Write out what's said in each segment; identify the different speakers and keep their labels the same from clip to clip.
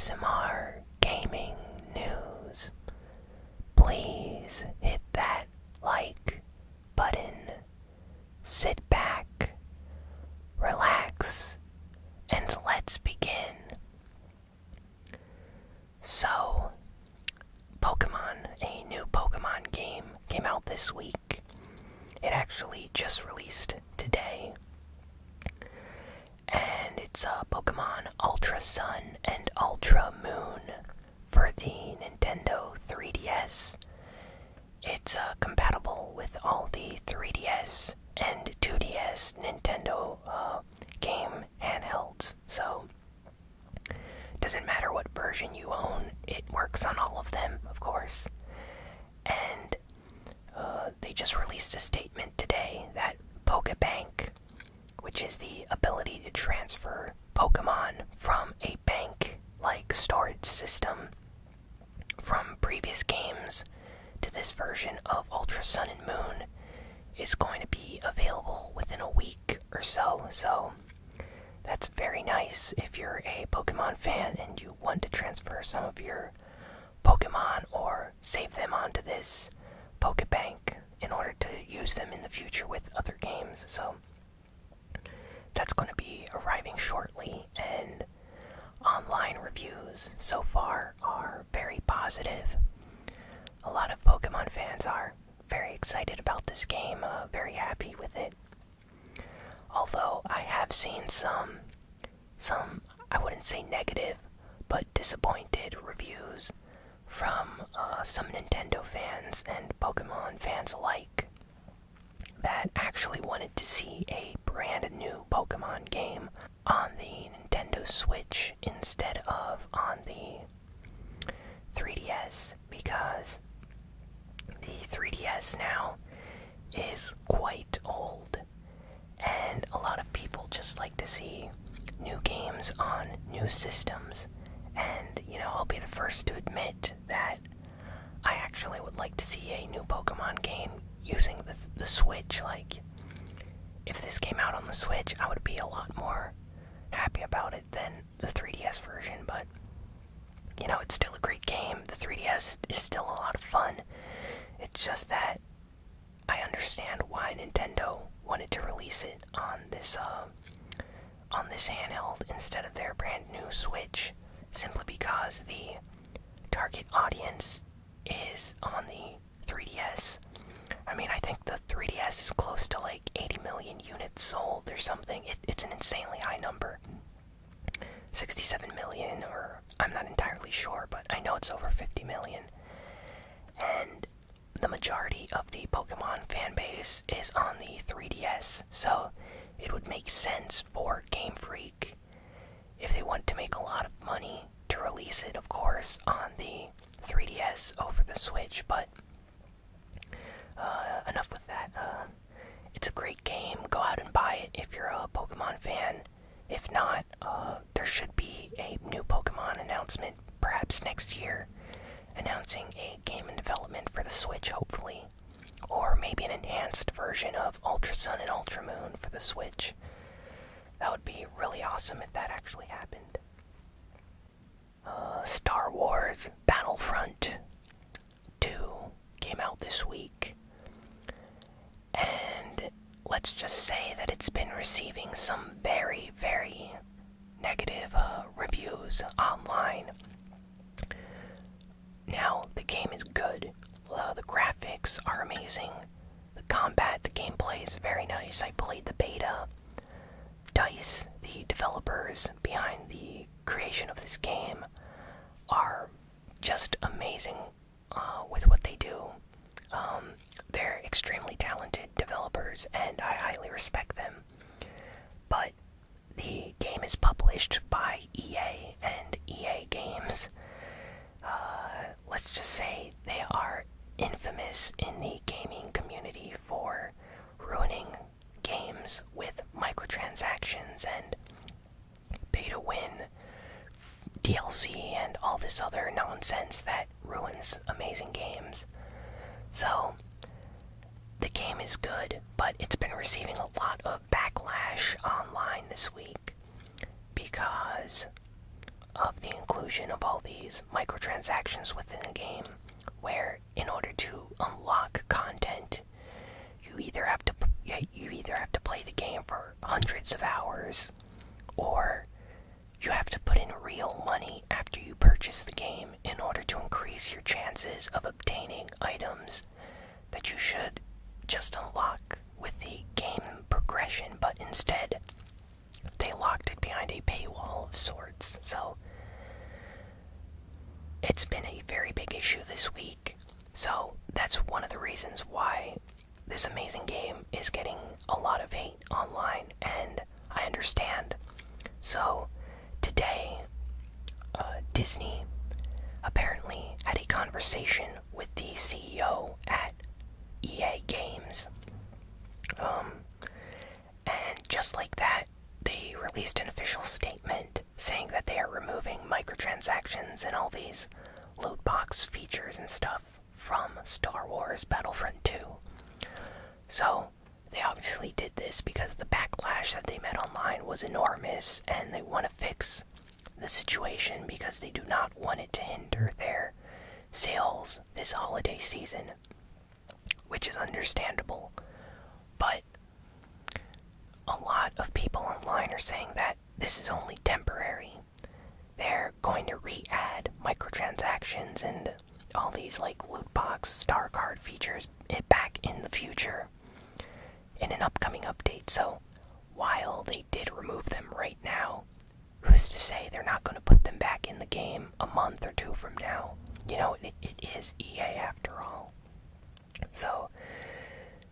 Speaker 1: ASMR gaming news. Please hit that like button. Sit back, relax, and let's begin. So, Pokemon, a new Pokemon game, came out this week. It actually just released today. And it's Pokemon Ultra Sun and Ultra Moon for the Nintendo 3DS. It's compatible with all the 3DS and 2DS Nintendo game handhelds, so doesn't matter what version you own, it works on all of them, of course. And they just released a statement today that Pokebank, which is the ability to transfer Pokemon from a bank-like storage system from previous games to this version of Ultra Sun and Moon, is going to be available within a week or so. So that's very nice if you're a Pokemon fan and you want to transfer some of your Pokemon or save them onto this Pokebank in order to use them in the future with other games. So that's going to be arriving shortly, and online reviews so far are very positive. A lot of Pokemon fans are very excited about this game, very happy with it. Although I have seen some, I wouldn't say negative, but disappointed reviews from some Nintendo fans and Pokemon fans alike that actually wanted to see a brand new Pokemon game on the Nintendo Switch instead of on the 3DS, because the 3DS now is quite old, and a lot of people just like to see new games on new systems. And, I'll be the first to admit that I actually would like to see a new Pokemon game using the Switch. Like, if this came out on the Switch, I would be a lot more happy about it than the 3DS version, but, it's still a great game. The 3DS is still a lot of fun. It's just that I understand why Nintendo wanted to release it on this handheld instead of their brand new Switch, simply because the target audience is on the 3DS. I mean, I think the 3DS is close to like 80 million units sold or something. It's an insanely high number. 67 million, or I'm not entirely sure, but I know it's over 50 million. And the majority of the Pokemon fan base is on the 3DS, so it would make sense for Game Freak, if they want to make a lot of money, to release it, of course, on the 3DS over the Switch. But enough with that. It's a great game. Go out and buy it if you're a Pokemon fan. If not, there should be a new Pokemon announcement perhaps next year, announcing a game in development for the Switch, hopefully. Or maybe an enhanced version of Ultra Sun and Ultra Moon for the Switch. That would be really awesome if that actually happened. Star Wars Battlefront 2 came out this week. And let's just say that it's been receiving some very, very negative reviews online. Now, the game is good. The graphics are amazing. The combat, the gameplay is very nice. I played the beta. DICE, the developers behind the creation of this game, are just amazing with what they do. They're extremely talented developers, and I highly respect them. But the game is published by EA, and EA Games, let's just say they are infamous in the gaming community for ruining games with microtransactions and pay-to-win DLC and all this other nonsense that ruins amazing games. So, the game is good, but it's been receiving a lot of backlash online this week because of the inclusion of all these microtransactions within the game, where in order to unlock content, you either have to play the game for hundreds of hours, or you have to put in real money after you purchase the game in order to increase your chances of obtaining items that you should just unlock with the game progression, but instead they locked it behind a paywall of sorts. So it's been a very big issue this week. So that's one of the reasons why this amazing game is getting a lot of hate online, and I understand. So today, Disney apparently had a conversation with the CEO at EA Games. And just like that, they released an official statement saying that they are removing microtransactions and all these loot box features and stuff from Star Wars Battlefront 2. So, they obviously did this because the backlash that they met online was enormous, and they want to fix the situation because they do not want it to hinder their sales this holiday season, which is understandable. But a lot of people online are saying that this is only temporary. They're going to re-add microtransactions and all these like loot box star card features back in the future in an upcoming update. So while they did remove them right now, who's to say they're not going to put them back in the game a month or two from now? You know, it is EA after all. So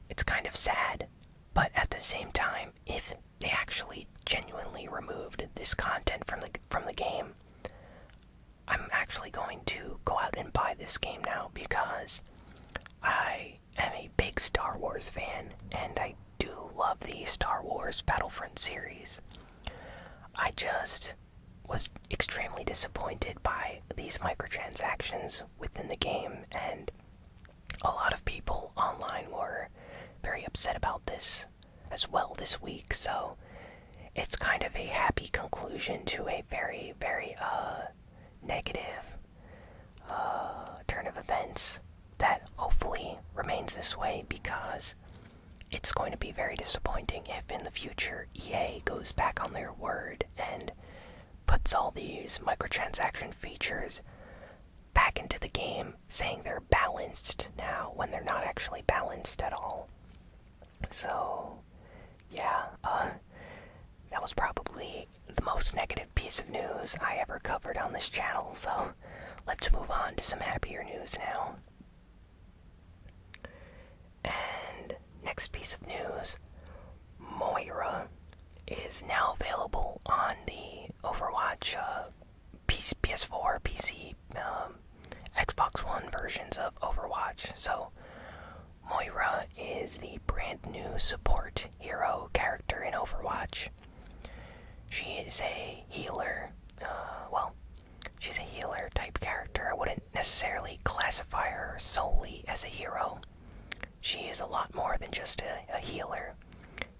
Speaker 1: it's kind of sad, but at the same time, if they actually genuinely removed this content from the game, I'm actually going to go out and buy this game now because I am a big Star Wars fan, and I do love the Star Wars Battlefront series. I just was extremely disappointed by these microtransactions within the game, and a lot of people online were very upset about this as well this week. So it's kind of a happy conclusion to a very, very negative turn of events that hopefully remains this way, because it's going to be very disappointing if in the future EA goes back on their word and puts all these microtransaction features back into the game, saying they're balanced now when they're not actually balanced at all. So yeah, that was probably the most negative piece of news I ever covered on this channel, so let's move on to some happier news now. And next piece of news, Moira is now available on the Overwatch PS4, PC, Xbox One versions of Overwatch. So Moira is the brand new support hero character in Overwatch. She is a healer, she's a healer type character. I wouldn't necessarily classify her solely as a hero. She is a lot more than just a healer.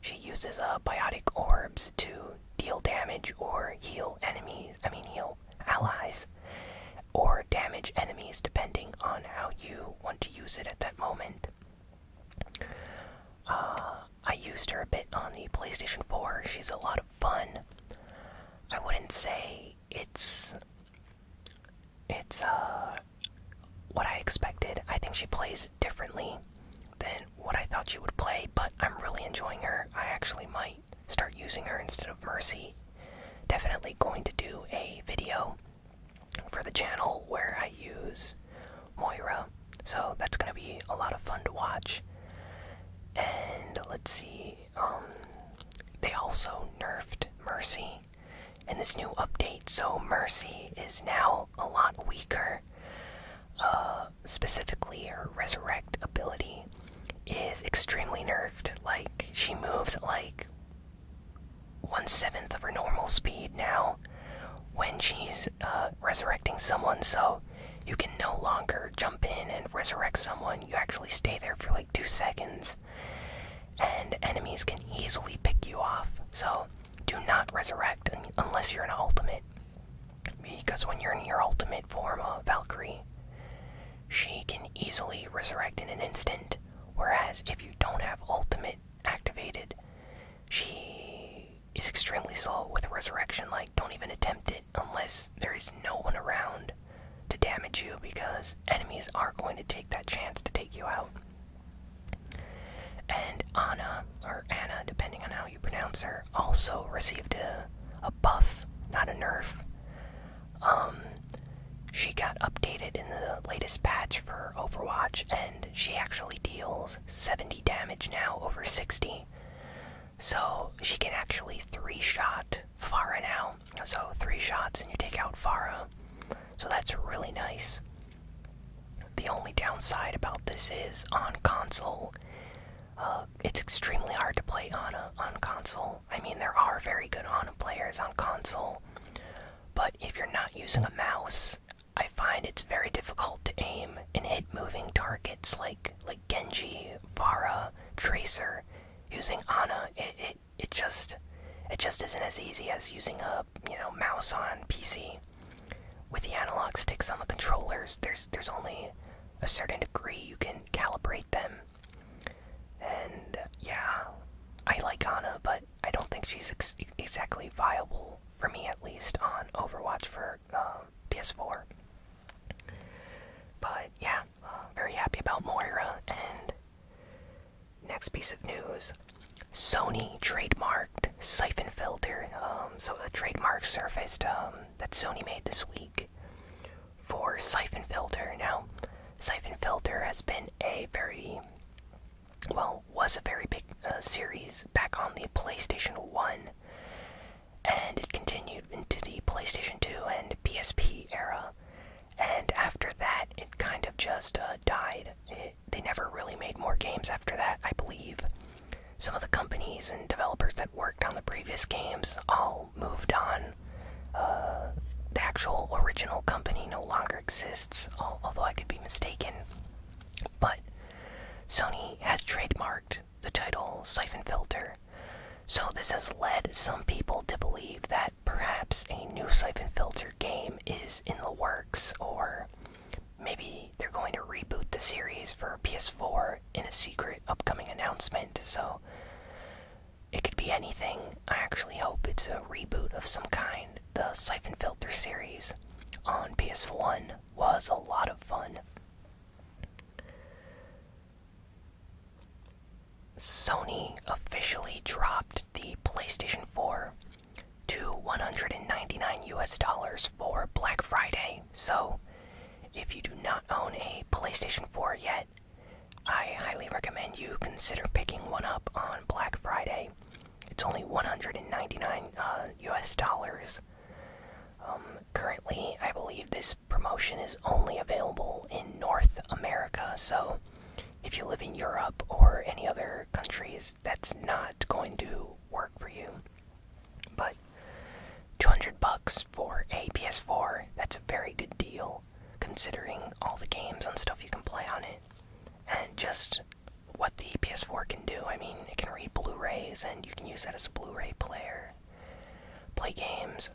Speaker 1: She uses biotic orbs to deal damage or heal allies, or damage enemies depending on how you want to use it at that moment. I used her a bit on the PlayStation 4. She's a lot of fun. I wouldn't say it's what I expected. I think she plays differently than what I thought she would play, but I'm really enjoying her. I actually might start using her instead of Mercy. Definitely going to do a video for the channel where I use Moira, so that's going to be a lot of fun to watch. And let's see, they also nerfed Mercy in this new update, so Mercy is now a lot weaker. Specifically, her resurrect ability is extremely nerfed. Like, she moves at like 1/7 of her normal speed now when she's resurrecting someone, so you can no longer jump in and resurrect someone. You actually stay there for like 2 seconds, and enemies can easily pick you off. So do not resurrect unless you're an ultimate, because when you're in your ultimate form of Valkyrie, she can easily resurrect in an instant, whereas if you don't have ultimate activated, she is extremely slow with resurrection. Like, don't even attempt it unless there is no one around to damage you, because enemies are going to take that chance to take you out. And Anna, or Anna, depending on how you pronounce her, also received a buff, not a nerf. She got updated in the latest patch for Overwatch, and she actually deals 70 damage now over 60. So she can actually 3-shot Pharah now. So 3 shots and you take out Pharah. So that's really nice. The only downside about this is on console, it's extremely hard to play Ana on console. I mean, there are very good Ana players on console, but if you're not using a mouse, I find it's very difficult to aim and hit moving targets like Genji, Pharah, Tracer. Using Ana, it just isn't as easy as using a mouse on PC. With the analog sticks on the controllers, there's only a certain degree you can calibrate them. And yeah, I like Ana, but I don't think she's exactly viable, for me at least, on Overwatch for PS4. But yeah, very happy about Moira. And next piece of news, Sony trademarked Syphon Filter. So the trademark surfaced that Sony made this week for Syphon Filter. Now, Syphon Filter has been was a very big series back on the PlayStation 1, and it continued into the PlayStation 2 and PSP era, and after that it kind of just died. They never really made more games after that, I believe. Some of the companies and developers that worked on the previous games all moved on. The actual original company no longer exists, although I could be mistaken. But Sony has trademarked the title Syphon Filter, so this has led some people to believe that perhaps a new Syphon Filter game is in the works, or maybe they're going to reboot the series for PS4 in a secret upcoming announcement. So it could be anything. I actually hope it's a reboot of some kind. The Syphon Filter series on PS1 was a lot of fun. Sony officially dropped the PlayStation 4 to $199 for Black Friday. So if you do not own a PlayStation 4 yet, I highly recommend you consider picking one up on Black Friday. It's only $199. Currently, I believe this promotion is only available in North America, so if you live in Europe or any other countries, that's not going to work for you. But $200 for a PS4, that's a very good deal, considering all the games and stuff you can play on it, and just what the PS4 can do. I mean, it can read Blu-rays, and you can use that as a Blu-ray player, play games.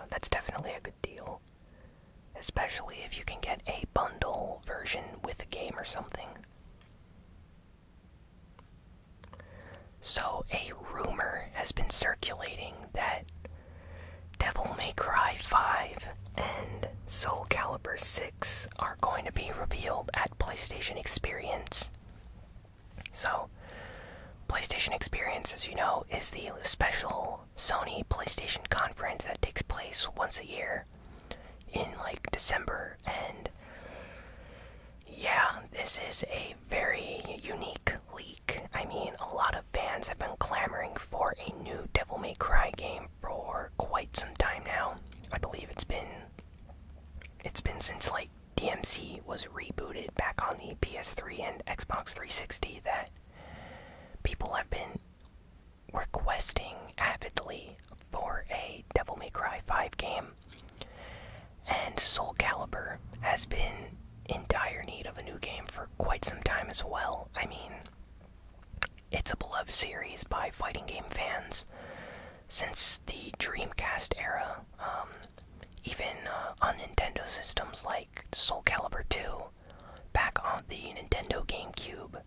Speaker 1: That's definitely a good deal, especially if you can get a bundle version with a game or something. So a rumor has been circulating that Devil May Cry 5 and Soul Calibur 6 are going to be revealed at PlayStation Experience. So, PlayStation Experience, as you know, is the special Sony PlayStation conference that takes place once a year in December, and yeah, this is a very unique leak. I mean, a lot of fans have been clamoring for a new Devil May Cry game for quite some time now. I believe it's been since DMC was rebooted back on the PS3 and Xbox 360 that people have been requesting avidly for a Devil May Cry 5 game. And Soul Calibur has been in dire need of a new game for quite some time as well. I mean, it's a beloved series by fighting game fans, since the Dreamcast era. Even on Nintendo systems like Soul Calibur 2, back on the Nintendo GameCube,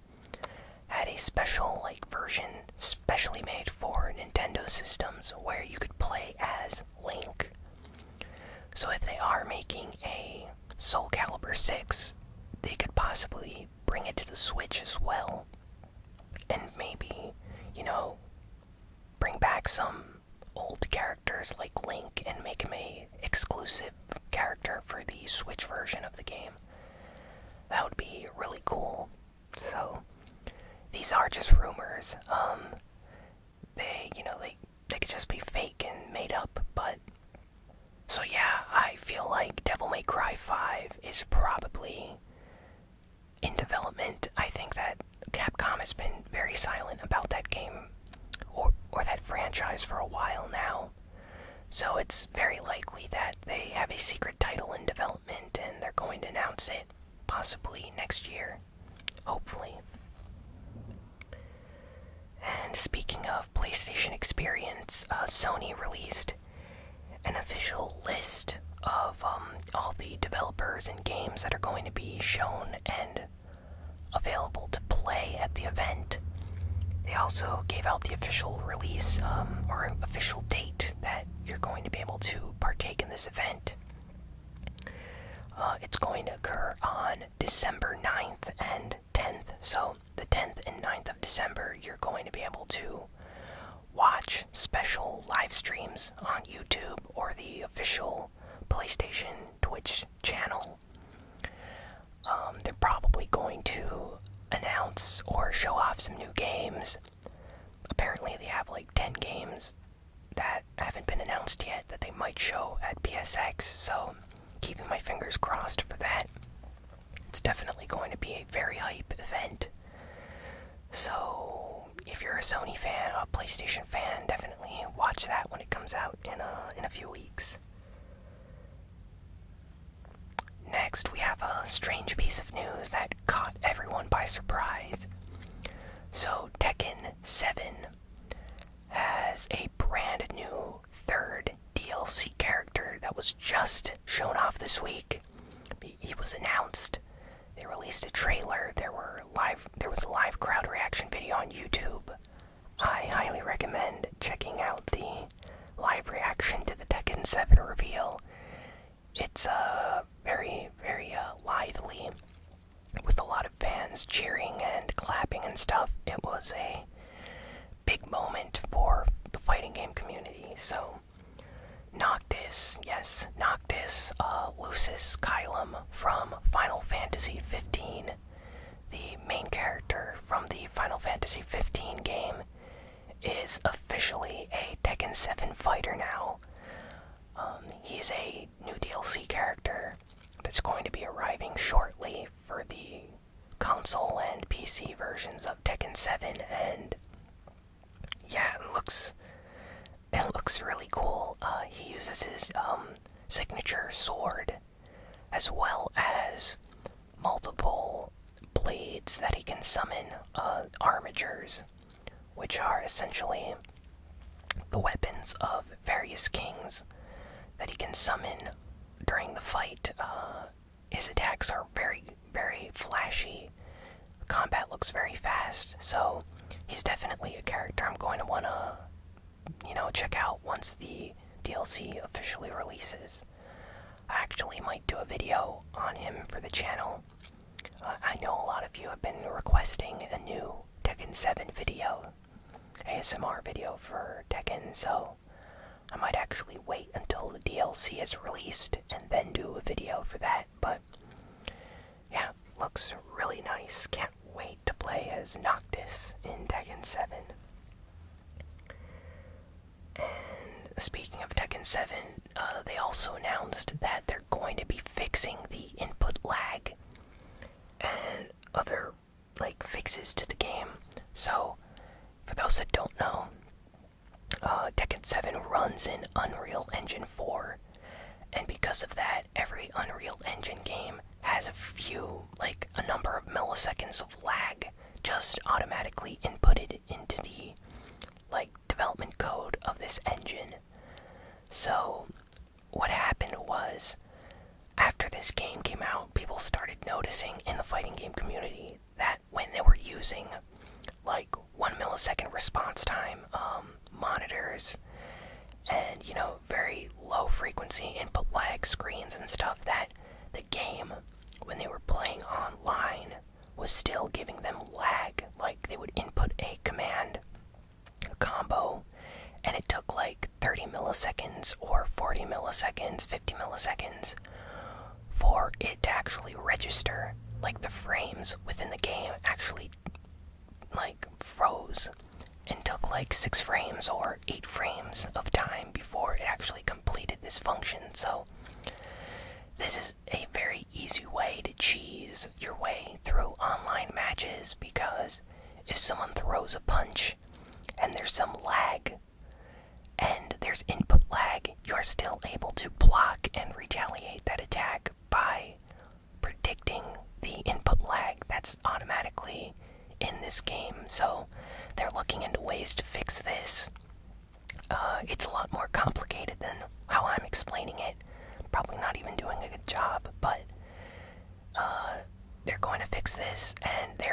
Speaker 1: had a special version specially made for Nintendo systems where you could play as Link. So if they are making a Soul Calibur 6, they could possibly bring it to the Switch as well. And maybe, bring back some old characters like Link and make him a exclusive character for the Switch version of the game. That would be really cool. So, these are just rumors. They could just be fake and made up, but... So yeah, I feel like Devil May Cry 5 is probably in development. I think that Capcom has been very silent about that game or that franchise for a while now. So it's very likely that they have a secret title in development and they're going to announce it possibly next year. Hopefully. And speaking of PlayStation Experience, Sony released an official list of all the developers and games that are going to be shown and available to play at the event. They also gave out the official release or official date that you're going to be able to partake in this event. It's going to occur on December 9th and 10th. So the 10th and 9th of December, you're going to be able to watch special live streams on YouTube or the official PlayStation Twitch channel. They're probably going to announce or show off some new games. Apparently they have 10 games that haven't been announced yet that they might show at PSX, so keeping my fingers crossed for that. It's definitely going to be a very hype event. So if you're a Sony fan, a PlayStation fan, definitely watch that when it comes out in a few weeks. Next, we have a strange piece of news that caught everyone by surprise. So, Tekken 7 has a brand new third DLC character that was just shown off this week. He was announced. They released a trailer. There was a live crowd reaction video on YouTube. I highly recommend checking out the live reaction to the Tekken 7 reveal. It's very, very lively, with a lot of fans cheering and clapping and stuff. It was a big moment for the fighting game community. So, Noctis, Lucis Kylum from Final Fantasy 15, the main character from the Final Fantasy 15 game, is officially a Tekken 7 fighter now. He's a new DLC character that's going to be arriving shortly for the console and PC versions of Tekken 7, and yeah, it looks really cool. He uses his signature sword, as well as multiple blades that he can summon, armigers, which are essentially the weapons of various kings that he can summon during the fight. His attacks are very, very flashy. The combat looks very fast, so he's definitely a character I'm going to want to, check out once the DLC officially releases. I actually might do a video on him for the channel. I know a lot of you have been requesting a new Tekken 7 video, ASMR video for Tekken, so I might actually wait until the DLC is released and then do a video for that, but yeah, looks really nice. Can't wait to play as Noctis in Tekken 7. And speaking of Tekken 7, they also announced that they're going to be fixing the input lag and other fixes to the game. So, for those that don't know, Tekken 7 runs in Unreal Engine 4, and because of that, every Unreal Engine game has a number of milliseconds of lag just automatically inputted into the development code of this engine. So what happened was, after this game came out, people started noticing in the fighting game community that when they were using like 1 millisecond response time monitors and, you know, very low frequency input lag screens and stuff, that the game, when they were playing online, was still giving them lag. Like, they would input a command, a combo, and it took like 30 milliseconds or 40 milliseconds, 50 milliseconds for it to actually register. Like, the frames within the game actually like froze and took like 6 frames or 8 frames of time before it actually completed this function. So this is a very easy way to cheese your way through online matches, because if someone throws a punch and there's some lag and there's input lag, you're still able to block and retaliate that attack by predicting the input lag that's automatically in this game. So they're looking into ways to fix this. It's a lot more complicated than how I'm explaining it. Probably not even doing a good job, but they're going to fix this, and they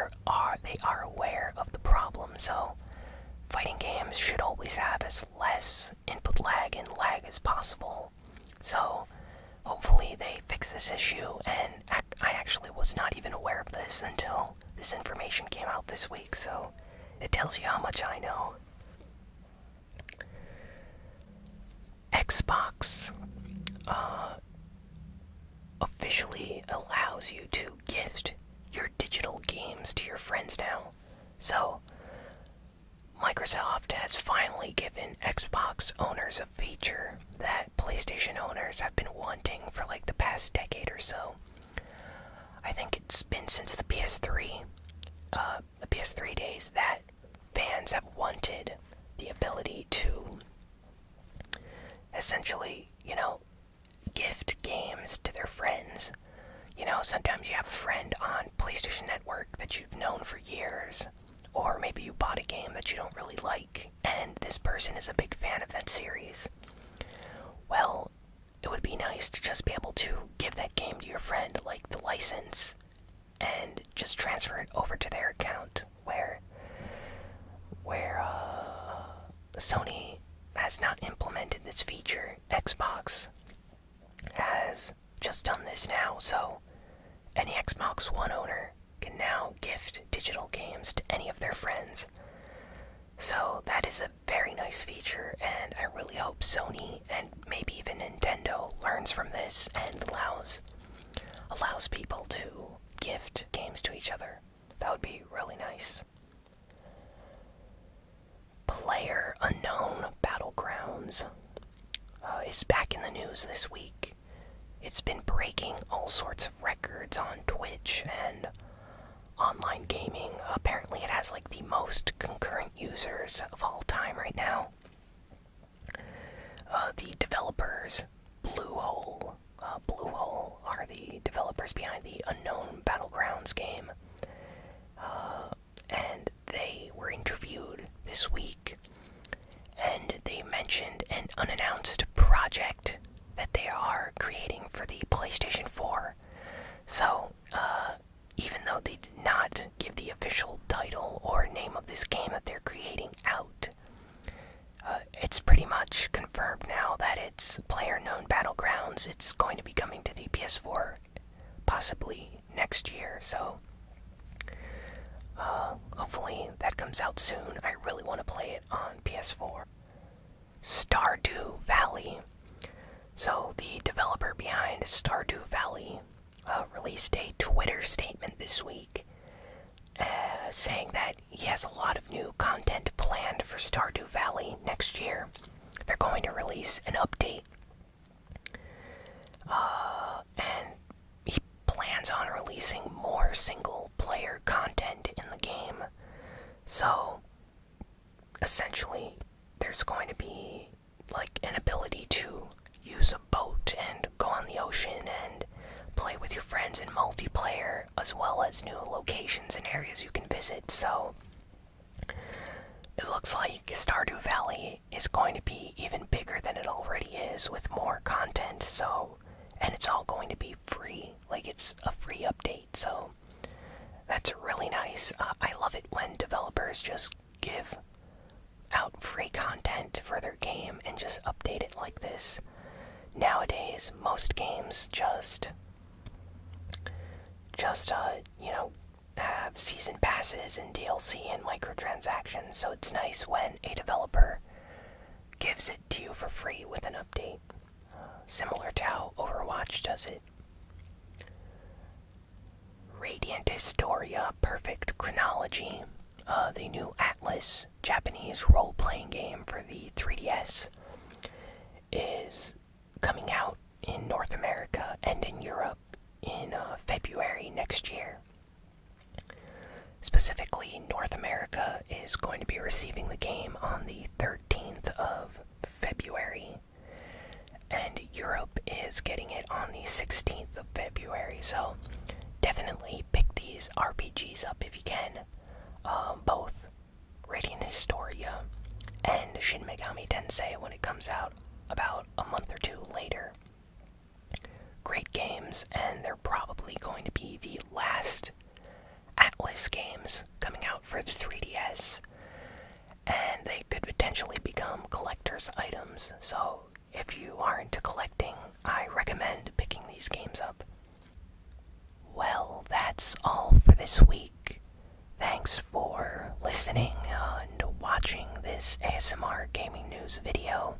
Speaker 1: are aware of the problem. So fighting games should always have as less input lag and lag as possible. So hopefully they fix this issue, and I actually was not even aware of this until this information came out this week, so it tells you how much I know. Xbox officially allows you to gift your digital games to your friends now. So Microsoft has finally given Xbox owners a feature that PlayStation owners have been wanting for like the past decade or so. I think it's been since the PS3 days that fans have wanted the ability to essentially, you know, gift games to their friends. You know, sometimes you have a friend on PlayStation Network that you've known for years, or maybe you bought a game that you don't really like, and this person is a big fan of that series. Well, it would be nice to just be able to give that game to your friend, like the license, and just transfer it over to their account, where Sony has not implemented this feature. Xbox has just done this now, so any Xbox One owner can now gift digital games to any of their friends. So that is a very nice feature, and I really hope Sony and maybe even Nintendo learns from this and allows people to gift games to each other. That would be really nice. PlayerUnknown Battlegrounds is back in the news this week. It's been breaking all sorts of records on Twitch and online gaming. Apparently it has like the most concurrent users of all time right now. The developers, Bluehole are the developers behind the Unknown Battlegrounds game. And they were interviewed this week, and they mentioned an unannounced project that they are creating for the PlayStation 4. So, even though they did not give the official title or name of this game that they're creating out, it's pretty much confirmed now that it's PlayerUnknown Battlegrounds. It's going to be coming to the PS4 possibly next year, so hopefully that comes out soon. I really want to play it on PS4. Stardew Valley. So the developer behind Stardew Valley released a Twitter statement this week saying that he has a lot of new content planned for Stardew Valley next year. They're going to release an update, and he plans on releasing more single-player content in the game. So, essentially, there's going to be like an ability to use a boat and go on the ocean and play with your friends in multiplayer, as well as new locations and areas you can visit. So It looks like Stardew Valley is going to be even bigger than it already is with more content, so... And it's all going to be free, like it's a free update, so... That's really nice. I love it when developers just give out free content for their game and just update it like this. Nowadays, most games just have season passes and DLC and microtransactions, so it's nice when a developer gives it to you for free with an update, similar to how Overwatch does it. Radiant Historia Perfect Chronology, the new Atlas Japanese role-playing game for the 3DS, is coming out in North America and in Europe in February next year. Specifically, North America is going to be receiving the game on the 13th of February, and Europe is getting it on the 16th of February, so definitely pick these RPGs up if you can. Both Radiant Historia and Shin Megami Tensei when it comes out about a month or two later. Great games, and they're probably going to be the last Atlas games coming out for the 3DS, and they could potentially become collector's items, so if you are into collecting, I recommend picking these games up. Well, that's all for this week. Thanks for listening and watching this ASMR gaming news video.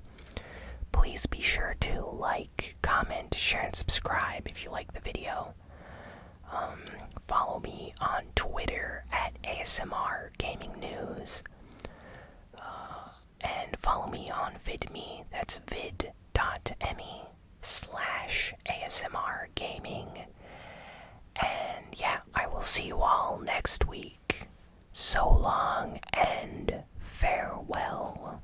Speaker 1: Please be sure to like, comment, share, and subscribe if you like the video. Follow me on Twitter at ASMR Gaming News. And follow me on VidMe, that's vid.me/ASMR Gaming. And yeah, I will see you all next week. So long and farewell.